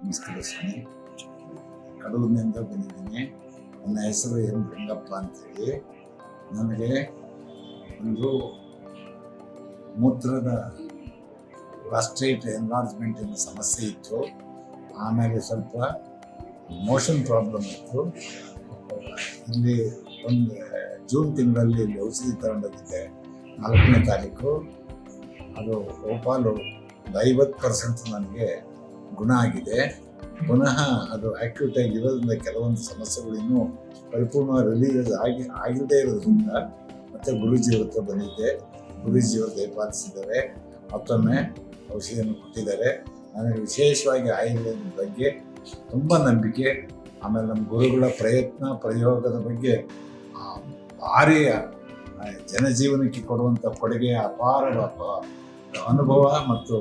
ನಮಸ್ಕಾರ ಸ್ವಾಮಿ. ಕಡೂರಿನಿಂದ ಬಂದಿದ್ದೀನಿ. ನನ್ನ ಹೆಸರು ಎನ್ ರಂಗಪ್ಪ ಅಂತೇಳಿ. ನನಗೆ ಒಂದು ಮೂತ್ರದ ಪ್ರಾಸ್ಟೇಟ್ ಎನ್ಲಾರ್ಜ್ಮೆಂಟಿನ ಸಮಸ್ಯೆ ಇತ್ತು. ಆಮೇಲೆ ಸ್ವಲ್ಪ ಮೋಷನ್ ಪ್ರಾಬ್ಲಮ್ ಇತ್ತು. ಇಲ್ಲಿ ಒಂದು ಜೂನ್ ತಿಂಗಳಲ್ಲಿ ಇಲ್ಲಿ ಔಷಧಿ ತಗೊಂಡೋಗಿದ್ದೆ, 4ನೇ ತಾರೀಕು. ಅದು ಓಪಾಲು 50% ನನಗೆ ಗುಣ ಆಗಿದೆ. ಪುನಃ ಅದು ಆಕ್ಯೂಟಾಗಿ ಇರೋದ್ರಿಂದ ಕೆಲವೊಂದು ಸಮಸ್ಯೆಗಳು ಇನ್ನೂ ಪರಿಪೂರ್ಣ ರಿಲೀಸ್ ಆಗಿಲ್ಲದೆ ಇರೋದ್ರಿಂದ ಮತ್ತೆ ಗುರೂಜಿಯವ್ರ ಹತ್ರ ಬಂದಿದ್ದೆ. ಗುರೂಜಿಯವರು ದಯಪಾಲಿಸಿದ್ದಾರೆ, ಮತ್ತೊಮ್ಮೆ ಔಷಧಿಯನ್ನು ಕೊಟ್ಟಿದ್ದಾರೆ. ನನಗೆ ವಿಶೇಷವಾಗಿ ಆಯುರ್ವೇದದ ಬಗ್ಗೆ ತುಂಬ ನಂಬಿಕೆ. ಆಮೇಲೆ ನಮ್ಮ ಗುರುಗಳ ಪ್ರಯತ್ನ ಪ್ರಯೋಗದ ಬಗ್ಗೆ ಭಾರಿ ಜನಜೀವನಕ್ಕೆ ಕೊಡುವಂಥ ಕೊಡುಗೆ, ಅಪಾರ ಅನುಭವ ಮತ್ತು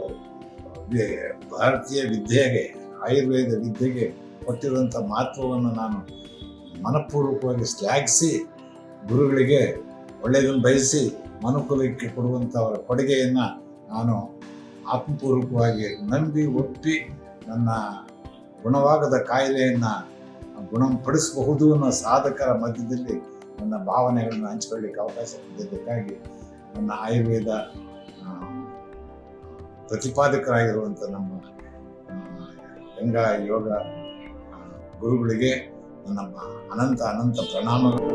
ಭಾರತೀಯ ವಿದ್ಯೆಗೆ, ಆಯುರ್ವೇದ ವಿದ್ಯೆಗೆ ಕೊಟ್ಟಿರುವಂಥ ಮಹತ್ವವನ್ನು ನಾನು ಮನಪೂರ್ವಕವಾಗಿ ಶ್ಲಾಘಿಸಿ, ಗುರುಗಳಿಗೆ ಒಳ್ಳೆಯದನ್ನು ಬಯಸಿ ಮನುಕುಲಕ್ಕೆ ಕೊಡುವಂಥ ಅವರ ಕೊಡುಗೆಯನ್ನು ನಾನು ಆತ್ಮಪೂರ್ವಕವಾಗಿ ನಂಬಿ ಒಪ್ಪಿ ನನ್ನ ಗುಣವಾಗದ ಕಾಯಿಲೆಯನ್ನು ಗುಣಪಡಿಸಬಹುದು ಅನ್ನೋ ಸಾಧಕರ ಮಧ್ಯದಲ್ಲಿ ನನ್ನ ಭಾವನೆಗಳನ್ನು ಹಂಚಿಕೊಳ್ಳಿಕ್ಕೆ ಅವಕಾಶ ಕೊಟ್ಟಿದ್ದಕ್ಕಾಗಿ ನನ್ನ ಆಯುರ್ವೇದ ಪ್ರತಿಪಾದಕರಾಗಿರುವಂಥ ನಮ್ಮ ಗಂಗಾ ಯೋಗ ಗುರುಗಳಿಗೆ ನನ್ನ ಅನಂತ ಪ್ರಣಾಮಗಳು.